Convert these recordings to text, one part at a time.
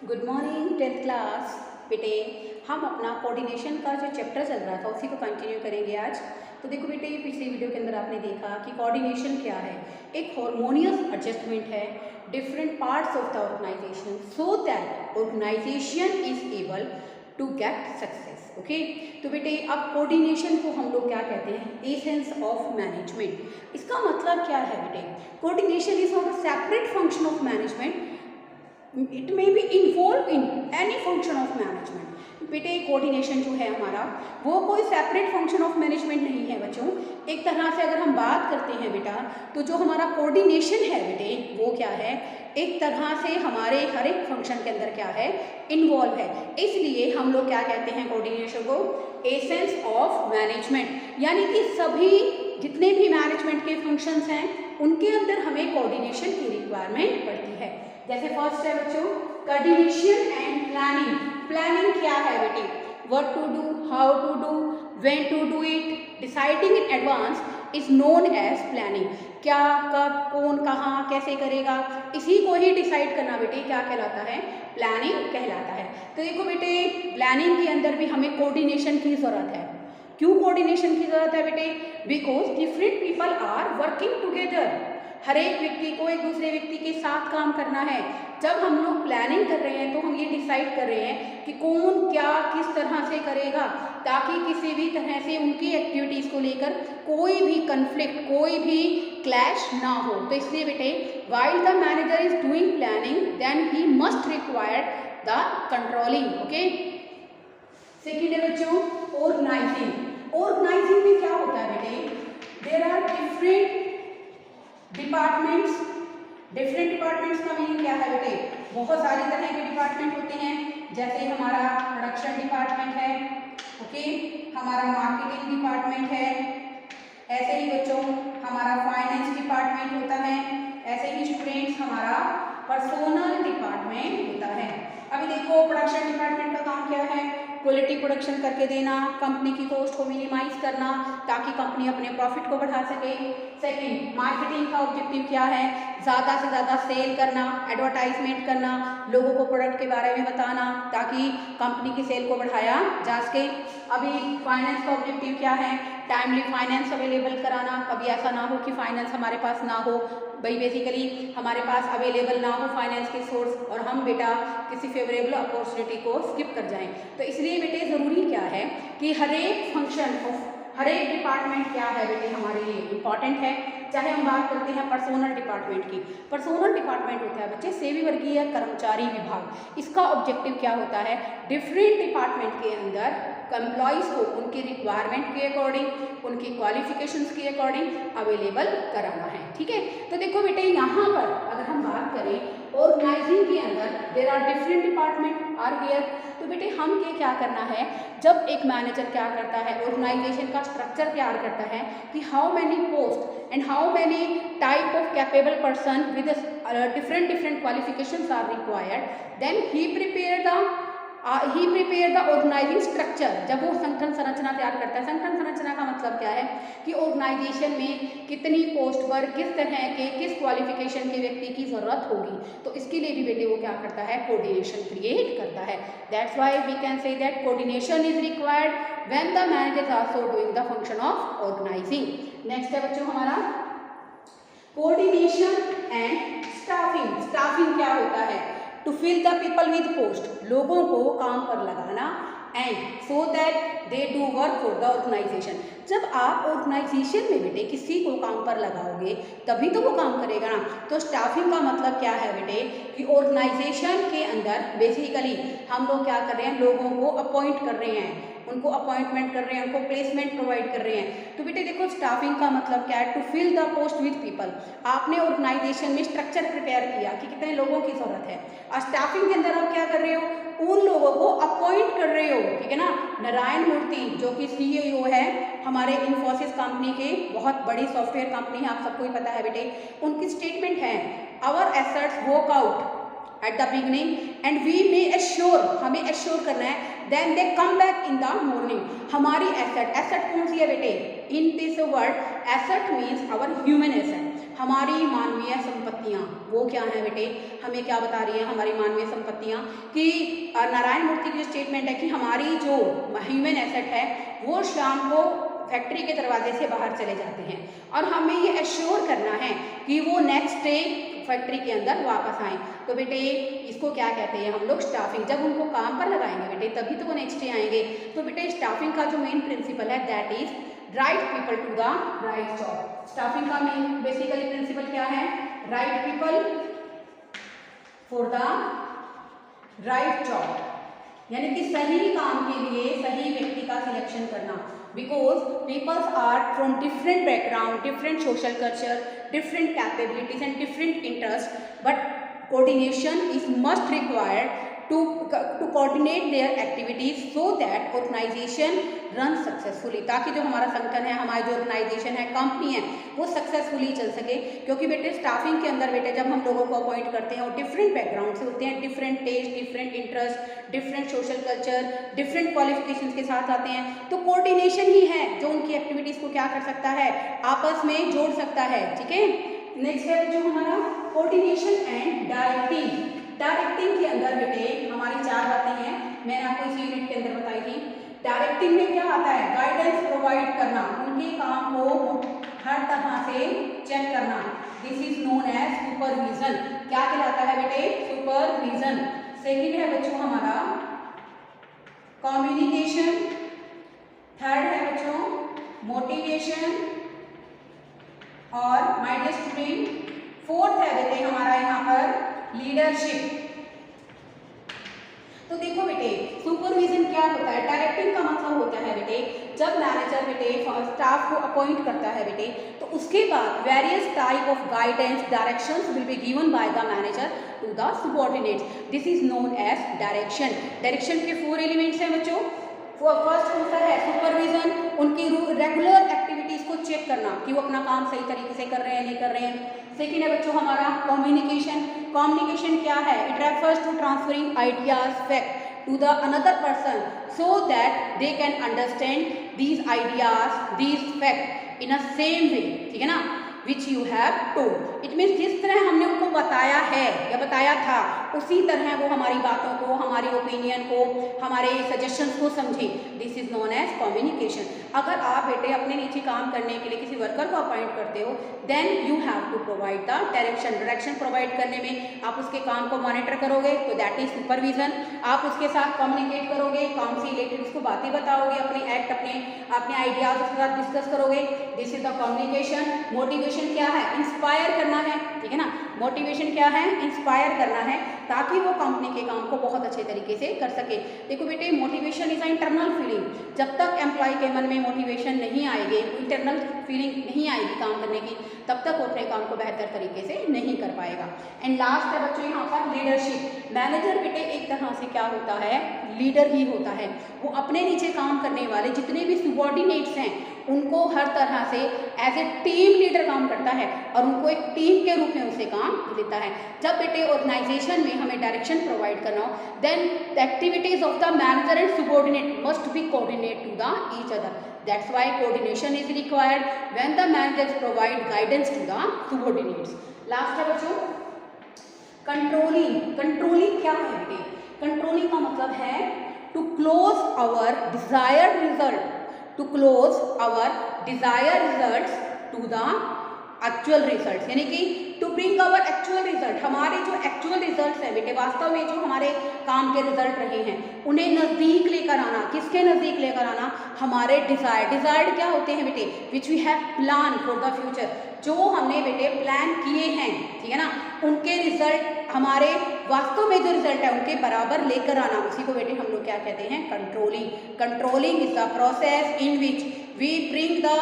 Good morning 10th class. बेटे हम अपना कोऑर्डिनेशन का जो चैप्टर चल रहा था उसी को कंटिन्यू करेंगे आज। तो देखो बेटे, ये पिछली वीडियो के अंदर आपने देखा कि कोऑर्डिनेशन क्या है। एक हार्मोनियस एडजस्टमेंट है different parts of the organisation so that organisation is able to get success. Okay, तो बेटे अब कोऑर्डिनेशन को हम लोग क्या कहते हैं? Essence of management. इसका मतलब क्या है बेटे? Coordination is not a separate function of management, it may be involve in any function of management. बेटे कोऑर्डिनेशन जो है हमारा वो कोई सेपरेट फंक्शन ऑफ मैनेजमेंट नहीं है बच्चों। एक तरह से अगर हम बात करते हैं बेटा, तो जो हमारा कोऑर्डिनेशन है बेटे वो क्या है? एक तरह से हमारे हर एक फंक्शन के अंदर क्या है? इन्वॉल्व है। इसलिए हम लोग क्या कहते हैं कोऑर्डिनेशन को? Essence of management. यानी कि सभी जितने भी मैनेजमेंट के फंक्शंस हैं उनके अंदर हमें कोऑर्डिनेशन की रिक्वायरमेंट पड़ती है। जैसे फर्स्ट है बच्चों कोऑर्डिनेशन एंड प्लानिंग। प्लानिंग क्या है बेटे? What to do, how to do, when to do it, deciding in advance is known as planning. क्या, कब, कौन, कहाँ, कैसे करेगा, इसी को ही डिसाइड करना बेटे क्या कहलाता है? प्लानिंग कहलाता है। तो देखो बेटे, प्लानिंग के अंदर भी हमें कोऑर्डिनेशन की जरूरत है। क्यों कोऑर्डिनेशन की जरूरत है बेटे? Because different people are working together. हर एक व्यक्ति को एक दूसरे व्यक्ति के साथ काम करना है। जब हम लोग प्लानिंग कर रहे हैं तो हम ये डिसाइड कर रहे हैं कि कौन क्या किस तरह से करेगा, ताकि किसी भी तरह से उनकी एक्टिविटीज़ को लेकर कोई भी कन्फ्लिक्ट, कोई भी क्लैश ना हो। तो इसलिए बेटे while the manager is doing planning then he must require the controlling. Okay, second है बच्चों ऑर्गेनाइजिंग। ऑर्गेनाइजिंग में क्या होता है बेटे? There are different departments. Different departments का मीनिंग क्या है बेटे? बहुत सारी तरह के डिपार्टमेंट होते हैं। जैसे हमारा प्रोडक्शन डिपार्टमेंट है, ओके, हमारा मार्केटिंग डिपार्टमेंट है, ऐसे ही बच्चों हमारा फाइनेंस डिपार्टमेंट होता है, ऐसे ही स्टूडेंट्स हमारा पर्सोनल डिपार्टमेंट होता है। अभी देखो प्रोडक्शन डिपार्टमेंट का काम क्या है? क्वालिटी प्रोडक्शन करके देना, कंपनी की कॉस्ट को मिनिमाइज करना ताकि कंपनी अपने प्रॉफिट को बढ़ा सके। सेकंड, मार्केटिंग का ऑब्जेक्टिव क्या है? ज़्यादा से ज़्यादा सेल करना, एडवर्टाइजमेंट करना, लोगों को प्रोडक्ट के बारे में बताना ताकि कंपनी की सेल को बढ़ाया जा सके। अभी फाइनेंस का ऑब्जेक्टिव क्या है? टाइमली फाइनेंस अवेलेबल कराना। कभी ऐसा ना हो कि फाइनेंस हमारे पास ना हो, भाई बेसिकली हमारे पास अवेलेबल ना हो फाइनेंस के सोर्स और हम बेटा किसी फेवरेबल अपॉर्चुनिटी को स्किप कर जाएं। तो इसलिए बेटे ज़रूरी क्या है कि हर एक फंक्शन ऑफ हर एक डिपार्टमेंट क्या है बेटे हमारे लिए इम्पॉर्टेंट है। चाहे हम बात करते हैं पर्सोनल डिपार्टमेंट की। पर्सोनल डिपार्टमेंट होता है बच्चे सेवी वर्गीय कर्मचारी विभाग। इसका ऑब्जेक्टिव क्या होता है? डिफरेंट डिपार्टमेंट के अंदर एम्प्लॉइज़ को उनकी रिक्वायरमेंट के अकॉर्डिंग, उनकी क्वालिफिकेशंस के अकॉर्डिंग अवेलेबल कराना है। ठीक है, तो देखो बेटे यहाँ पर अगर हम बात करें ऑर्गेनाइजिंग के अंदर there are different department are here. तो बेटे हम क्या करना है? जब एक मैनेजर क्या करता है, ऑर्गेनाइजेशन का स्ट्रक्चर तैयार करता है कि how many post and how many type of capable person with different qualifications are required, then he prepare the organising structure. जब वो संगठन संरचना तैयार करता है, संगठन संरचना का मतलब क्या है कि ऑर्गेनाइजेशन में कितनी पोस्ट पर किस तरह के किस क्वालिफिकेशन के व्यक्ति की जरूरत होगी। तो इसके लिए भी बेटे वो क्या करता है? कोऑर्डिनेशन क्रिएट करता है। That's why we can say that coordination is required when the manager is also doing the function of organising. Next है बच्चों हमारा कोऑर्डिनेशन एंड स्टाफिंग। स्टाफिंग क्या होता है? To fill the people with post, लोगों को काम पर लगाना, and so that they do work for the organisation. जब आप ऑर्गेनाइजेशन में बेटे किसी को काम पर लगाओगे तभी तो वो काम करेगा ना। तो स्टाफिंग का मतलब क्या है बेटे? कि ऑर्गेनाइजेशन के अंदर बेसिकली हम लोग क्या कर रहे हैं? लोगों को अपॉइंट कर रहे हैं, उनको अपॉइंटमेंट कर रहे हैं, उनको प्लेसमेंट प्रोवाइड कर रहे हैं। तो बेटे देखो स्टाफिंग का मतलब क्या है? To fill the post with people. आपने ऑर्गेनाइजेशन में स्ट्रक्चर प्रिपेयर किया कि कितने लोगों की जरूरत है, और स्टाफिंग के अंदर आप क्या कर रहे हो? उन लोगों को अपॉइंट कर रहे हो। ठीक है ना। नारायण मूर्ति जो कि CEO है हमारे इन्फोसिस कंपनी के, बहुत बड़ी सॉफ्टवेयर कंपनी है, आप सबको ही पता है बेटे, उनकी स्टेटमेंट है our assets work out at the beginning and we may assure, हमें एश्योर करना है, then they come back in the morning. हमारी एसेट, एसेट कौन सी है बेटे? In this word asset means our human asset. हमारी मानवीय संपत्तियाँ, वो क्या हैं बेटे, हमें क्या बता रही है हमारी मानवीय संपत्तियाँ कि नारायण मूर्ति की स्टेटमेंट है कि हमारी जो ह्यूमन एसेट है वो शाम को फैक्ट्री के दरवाजे से बाहर चले जाते हैं और हमें ये एश्योर करना है कि वो नेक्स्ट डे फैक्ट्री के अंदर वापस आएँ। तो बेटे इसको क्या कहते हैं हम लोग, स्टाफिंग। जब उनको काम पर लगाएंगे बेटे तभी तो वो नेक्स्ट डे आएंगे। तो बेटे स्टाफिंग का जो मेन प्रिंसिपल है that is right people to the right job. Staffing का मेन बेसिकली प्रिंसिपल क्या है, right people for the right job, यानी कि सही काम के लिए सही व्यक्ति का सिलेक्शन करना। Because peoples are from different background, different social culture, different capabilities and different interests, but coordination is must required to coordinate their activities so that organization run successfully, ताकि जो हमारा संगठन है, हमारी जो ऑर्गेनाइजेशन है, कंपनी है, वो सक्सेसफुली चल सके। क्योंकि बेटे स्टाफिंग के अंदर बेटे जब हम लोगों को अपॉइंट करते हैं और डिफरेंट बैकग्राउंड से होते हैं, different test, different interest, different social culture, different qualifications के साथ आते हैं, तो कोऑर्डिनेशन ही है जो उनकी एक्टिविटीज़ को क्या कर सकता है, आपस में जोड़ सकता है। ठीक है, नेक्स्ट है जो हमारा कोऑर्डिनेशन एंड डायरेक्टिंग। डायरेक्टिंग के अंदर बेटे हमारी 4 बातें हैं, मैंने आपको इस यूनिट के अंदर बताई थी। डायरेक्टिंग में क्या आता है, गाइडेंस प्रोवाइड करना, उनके काम को हर तरह से चेक करना। This is known as supervision. क्या कहलाता है बेटे, सुपरविजन। सेकेंड है बच्चों हमारा कम्युनिकेशन। थर्ड है बच्चों मोटिवेशन और माय डियर स्टूडेंट फोर्थ है बेटे हमारा यहाँ पर लीडरशिप। तो देखो बेटे सुपरविजन क्या होता है, डायरेक्टिंग का मतलब होता है बेटे जब मैनेजर बेटे स्टाफ को अपॉइंट करता है बेटे तो उसके बाद various type of guidance directions will be given by the manager to the subordinates. This is known as direction. Direction के 4 एलिमेंट्स हैं बच्चों। फर्स्ट होता है सुपरविजन, उनकी रेगुलर एक्टिविटीज को चेक करना कि वो अपना काम सही तरीके से कर रहे हैं नहीं कर रहे हैं। सेकेंड है बच्चों हमारा कम्युनिकेशन। कम्युनिकेशन क्या है, it refers to transferring ideas fact to the another person so that they can understand these ideas these fact in a same way. ठीक है ना, which you have told. It means जिस तरह हमने उनको बताया है या बताया था उसी तरह वो हमारी बातों को, हमारी ओपिनियन को, हमारे सजेशंस को समझे। This is known as communication. अगर आप बेटे अपने नीचे काम करने के लिए किसी वर्कर को अपॉइंट करते हो then you have to provide the direction. Direction provide करने में आप उसके काम को मॉनिटर करोगे तो दैट इज सुपरविजन। आप उसके साथ कम्युनिकेट करोगे, काम से रिलेटेड उसको बातें बताओगे, अपने एक्ट अपने आइडियाज उसके साथ डिस्कस करोगे। This is the communication. Motivation क्या है, इंस्पायर करना है। ठीक है ना, मोटिवेशन क्या है, इंस्पायर करना है ताकि वो कंपनी के काम को बहुत अच्छे तरीके से कर सके। देखो बेटे motivation is a internal feeling. जब तक एम्प्लॉय के मन में मोटिवेशन नहीं आएगी, इंटरनल फीलिंग नहीं आएगी काम करने की, तब तक वो अपने काम को बेहतर तरीके से नहीं कर पाएगा। एंड लास्ट है बच्चों यहाँ पर लीडरशिप। मैनेजर बेटे एक तरह से क्या होता है, लीडर ही होता है। वो अपने नीचे काम करने वाले जितने भी सबऑर्डिनेट्स हैं उनको हर तरह से एज ए टीम लीडर काम करता है और उनको एक टीम के रूप में उसे काम देता है। जब बेटे ऑर्गेनाइजेशन में हमें डायरेक्शन प्रोवाइड करना हो then the activities of the manager and subordinate must be coordinate to the each other. That's why coordination is required when the managers provide guidance to the subordinates. Last है बच्चों controlling. Controlling क्या है बेटे, controlling का मतलब है to close our desired result, to close our desired results to the actual results, यानी कि to bring our actual result, हमारे जो actual results हैं बेटे वास्तव में जो हमारे काम के रिजल्ट रहे हैं उन्हें नज़दीक लेकर आना। किसके नज़दीक लेकर आना, हमारे डिजायर्ड क्या होते हैं बेटे, which we have plan for the future, जो हमने बेटे प्लान किए हैं। ठीक है ना, उनके रिजल्ट हमारे वास्तव में जो रिजल्ट है उनके बराबर लेकर आना, उसी को बेटे हम लोग क्या कहते हैं, controlling. Controlling is the process in which we bring the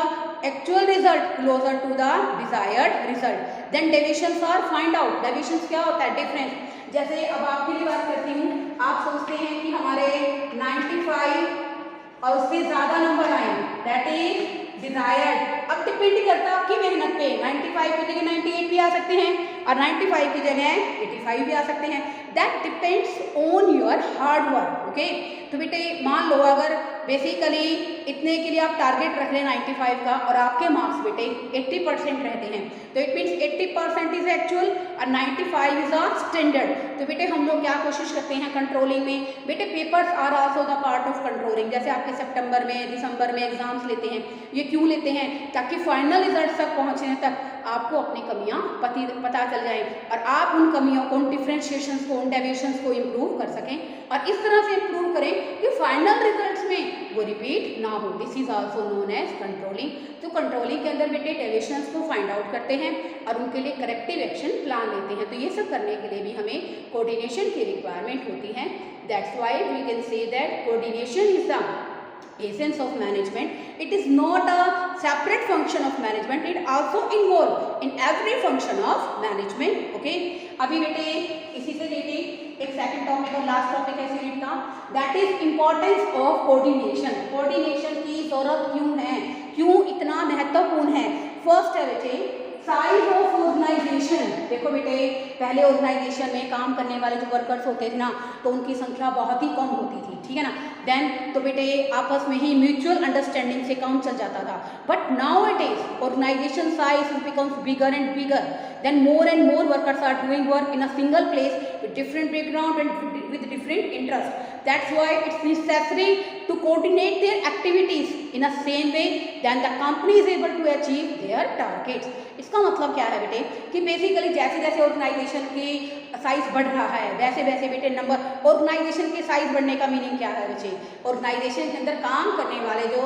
actual result closer to the desired result. Then deviations are find out. Deviations क्या होता है, डिफरेंस। जैसे अब आपके लिए बात करती हूँ, आप सोचते हैं कि हमारे 95 और उससे ज़्यादा नंबर आए, दैट इज डिजायर्ड। अब डिपेंड करता है आपकी मेहनत पे, 95 की जगह 98 भी आ सकते हैं और 95 की जगह 85 भी आ सकते हैं। That depends on your hard work. Okay, तो बेटे मान लो अगर बेसिकली इतने के लिए आप टारगेट रख लें 95 का और आपके मार्क्स बेटे 80% रहते हैं, तो इट मीन्स 80% इज एक्चुअल और 95 इज अ स्टैंडर्ड। तो बेटे हम लोग क्या कोशिश करते हैं कंट्रोलिंग में, बेटे papers are also the part of controlling. जैसे आपके सितंबर में दिसंबर में एग्जाम्स लेते हैं, ये क्यों लेते हैं, ताकि फाइनल रिजल्ट तक पहुँचने तक आपको अपनी कमियाँ पता चल जाए और आप उन कमियों को, उन डिफ्रेंशिएशंस को, उन डेविएशंस को इम्प्रूव कर सकें और इस तरह से इम्प्रूव करें कि फाइनल रिजल्ट्स में वो रिपीट ना हो। This is also known as controlling. तो कंट्रोलिंग के अंदर बेटे डेविएशंस को फाइंड आउट करते हैं और उनके लिए करेक्टिव एक्शन प्लान लेते हैं। तो ये सब करने के लिए भी हमें कोऑर्डिनेशन की रिक्वायरमेंट होती है। That's why we can say that coordination is the essence of management. It is not a separate function of management, it also involved in every function of management. Okay, अभी बेटे इसी से related एक second topic और last topic है series का, that is importance of coordination. Coordination की जरूरत क्यों है, क्यों इतना महत्वपूर्ण है। फर्स्ट है बेटे साइज ऑफ ऑर्गेनाइजेशन। देखो बेटे पहले ऑर्गेनाइजेशन में काम करने वाले जो वर्कर्स होते थे ना, तो उनकी संख्या बहुत ही कम होती थी, ठीक है ना। देन तो बेटे आपस में ही म्यूचुअल अंडरस्टैंडिंग से काम चल जाता था। But now it is organisation size becomes bigger and bigger, then more and more workers are doing work in a single place with different background and with different interests. That's why it's necessary to coordinate their activities in a same way then the company is able to achieve their targets. इसका मतलब क्या है बेटे कि basically जैसे जैसे organisation की size बढ़ रहा है वैसे वैसे बेटे नंबर ऑर्गेनाइजेशन के साइज बढ़ने का मीनिंग क्या है बच्चे, ऑर्गेनाइजेशन के अंदर काम करने वाले जो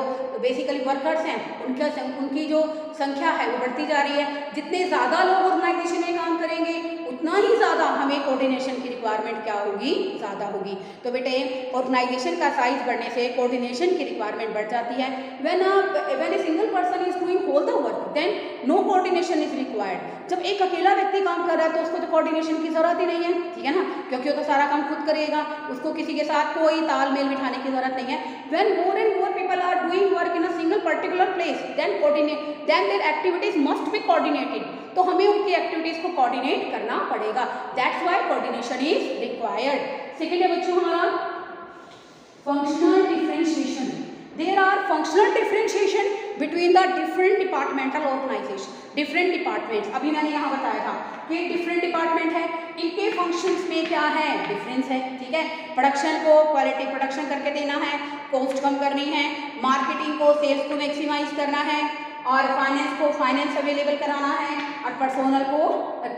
बेसिकली वर्कर्स हैं उनकी जो संख्या है वो बढ़ती जा रही है। जितने ज़्यादा लोग ऑर्गेनाइजेशन में काम करेंगे उतना ही ज़्यादा हमें कोऑर्डिनेशन की रिक्वायरमेंट क्या होगी, ज़्यादा होगी। तो बेटे ऑर्गेनाइजेशन का साइज बढ़ने से कोऑर्डिनेशन की रिक्वायरमेंट बढ़ जाती है। When a single person is doing all the work then no coordination is required. जब एक अकेला व्यक्ति काम कर रहा है तो उसको तो कोऑर्डिनेशन की जरूरत ही नहीं है, ठीक है ना, क्योंकि वो तो सारा काम खुद करेगा, उसको किसी के साथ कोई तालमेल बिठाने की जरूरत नहीं है। When more and more people are doing work in a single particular place then there activities must be coordinated. तो हमें उनकी एक्टिविटीज को कोऑर्डिनेट करना पड़ेगा। That's why coordination is required. Second है बच्चों हमारा functional differentiation. There are functional differentiation between the different departmental organization, different departments. अभी मैंने यहाँ बताया था कि डिफरेंट डिपार्टमेंट है, इनके फंक्शंस में क्या है, डिफरेंस है, ठीक है। प्रोडक्शन को क्वालिटी प्रोडक्शन करके देना है, कॉस्ट कम करनी है, मार्केटिंग को सेल्स को मैक्सिमाइज करना है और फाइनेंस को फाइनेंस अवेलेबल कराना है और पर्सोनल को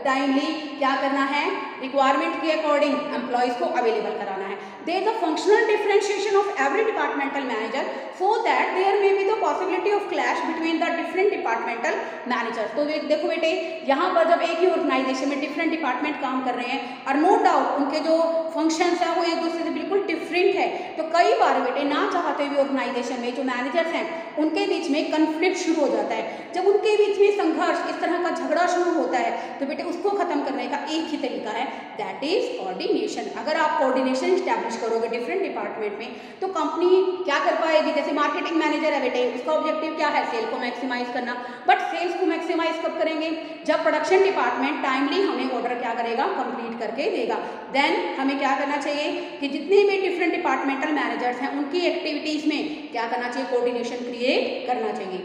टाइमली क्या करना है, रिक्वायरमेंट के अकॉर्डिंग एम्प्लॉयज को अवेलेबल कराना है। There is a functional differentiation of every departmental manager so that there may be the possibility of clash between the different departmental managers. तो देखो बेटे यहाँ पर जब एक ही ऑर्गेनाइजेशन में डिफरेंट डिपार्टमेंट काम कर रहे हैं और नो डाउट उनके जो फंक्शंस हैं वो एक दूसरे से बिल्कुल डिफरेंट है, तो कई बार बेटे ना चाहते हुए ऑर्गेनाइजेशन में जो मैनेजर्स हैं उनके बीच में कंफ्लिक्ट शुरू हो जाता है। जब उनके बीच में संघर्ष, इस तरह का झगड़ा शुरू होता है तो बेटे उसको खत्म करने का एक ही तरीका है, दैट इज कोऑर्डिनेशन। अगर आप कोऑर्डिनेशन स्टैब्लिश करोगे डिफरेंट डिपार्टमेंट में तो कंपनी क्या कर पाएगी। जैसे मार्केटिंग मैनेजर है बेटे, उसका ऑब्जेक्टिव क्या है, सेल को मैक्सिमाइज करना, बट सेल्स को मैक्सिमाइज कब करेंगे, जब प्रोडक्शन डिपार्टमेंट टाइमली हमें ऑर्डर क्या करेगा, कंप्लीट करके देगा। देन हमें क्या करना चाहिए कि जितने भी डिफरेंट डिपार्टमेंटल मैनेजर्स हैं उनकी एक्टिविटीज में क्या करना चाहिए, कोऑर्डिनेशन क्रिएट करना चाहिए।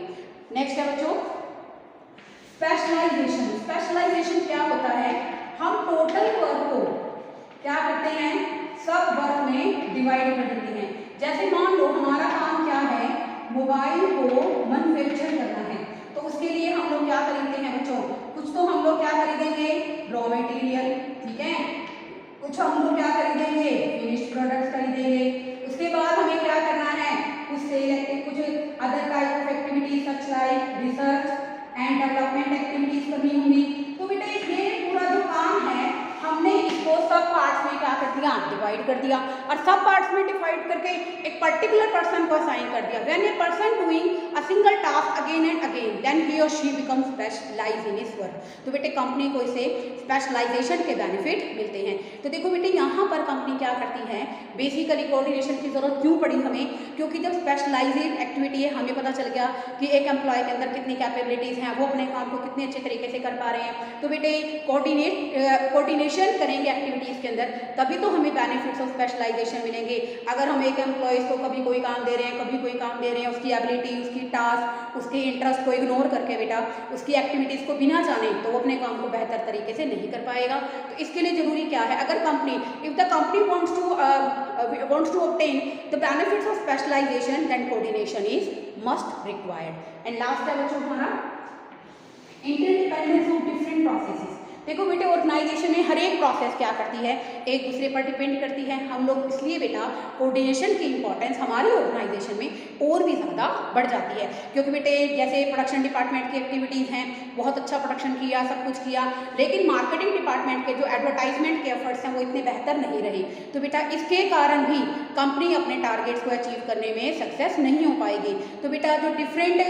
नेक्स्ट है बच्चों स्पेशलाइजेशन। स्पेशलाइजेशन क्या होता है, हम टोटल वर्क को क्या करते हैं, सब वर्क में डिवाइड कर देते हैं। जैसे मान लो हमारा काम क्या है, मोबाइल को मैन्युफैक्चर करना है, तो उसके लिए हम लोग क्या खरीदते हैं बच्चों, कुछ तो हम लोग क्या खरीदेंगे, रॉ मटेरियल, ठीक है, कुछ हम लोग क्या खरीदेंगे, फिनिश्ड प्रोडक्ट्स खरीदेंगे। उसके बाद हमें क्या करना है, कुछ other type of activities such like research and development activities करनी होंगी। तो बेटा ये पूरा जो काम है हमने इसको सब पार्ट्स में क्या कर दिया, डिवाइड कर दिया और सब पार्ट्स में डिवाइड करके एक पर्टिकुलर पर्सन को असाइन कर दिया। When a person doing a single single task again and again, then he और she become specialise in his work. तो बेटे कंपनी को इसे स्पेशलाइजेशन के बेनिफिट मिलते हैं। तो देखो बेटे यहाँ पर कंपनी क्या करती है, बेसिकली कोऑर्डिनेशन की जरूरत क्यों पड़ी हमें, क्योंकि जब स्पेशलाइज्ड एक्टिविटी है हमें पता चल गया कि एक एम्प्लॉय के अंदर कितनी कैपेबिलिटीज़ हैं, वो अपने काम को कितने अच्छे तरीके से कर पा रहे हैं। तो बेटे कोऑर्डिनेशन करेंगे एक्टिविटीज़ के अंदर, तभी तो हमें बेनिफिट्स ऑफ स्पेशलाइजेशन मिलेंगे। अगर हम एक एम्प्लॉयज़ को कभी कोई काम दे रहे हैं, कभी कोई काम दे रहे हैं, उसकी एबिलिटी, उसकी टास्क, उसके इंटरेस्ट को इग्नोर करके बेटा उसकी एक्टिविटीज़ को बिना जाने, तो वो अपने काम को बेहतर तरीके से नहीं कर पाएगा। तो इसके लिए जरूरी क्या है, अगर company, if the company wants to obtain the benefits of specialization, then coordination is must required. And last है बच्चों हमारा interdependence of different processes। देखो बेटे ऑर्गेनाइजेशन में हर एक प्रोसेस क्या करती है, एक दूसरे पर डिपेंड करती है। हम लोग इसलिए बेटा कोऑर्डिनेशन की इंपॉर्टेंस हमारी ऑर्गेनाइजेशन में और भी ज़्यादा बढ़ जाती है, क्योंकि बेटे जैसे प्रोडक्शन डिपार्टमेंट की एक्टिविटीज़ हैं, बहुत अच्छा प्रोडक्शन किया, सब कुछ किया, लेकिन मार्केटिंग डिपार्टमेंट के जो एडवर्टाइजमेंट के एफर्ट्स हैं वो इतने बेहतर नहीं रहे। तो बेटा इसके कारण भी कंपनी अपने टारगेट्स को अचीव करने में सक्सेस नहीं हो पाएगी। तो बेटा जो डिफरेंट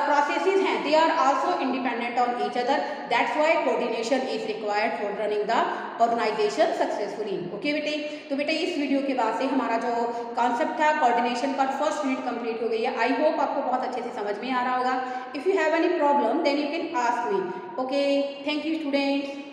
प्रोसेसेस हैं, they are also independent on each other, that's why coordination is required for running the organization successfully. Okay बेटे, तो बेटे इस वीडियो के बाद से हमारा जो कॉन्सेप्ट था कोऑर्डिनेशन का फर्स्ट यूनिट कंप्लीट हो गई है। आई होप आपको बहुत अच्छे से समझ में आ रहा होगा। If you have any problem then you can ask me. Okay, thank you students.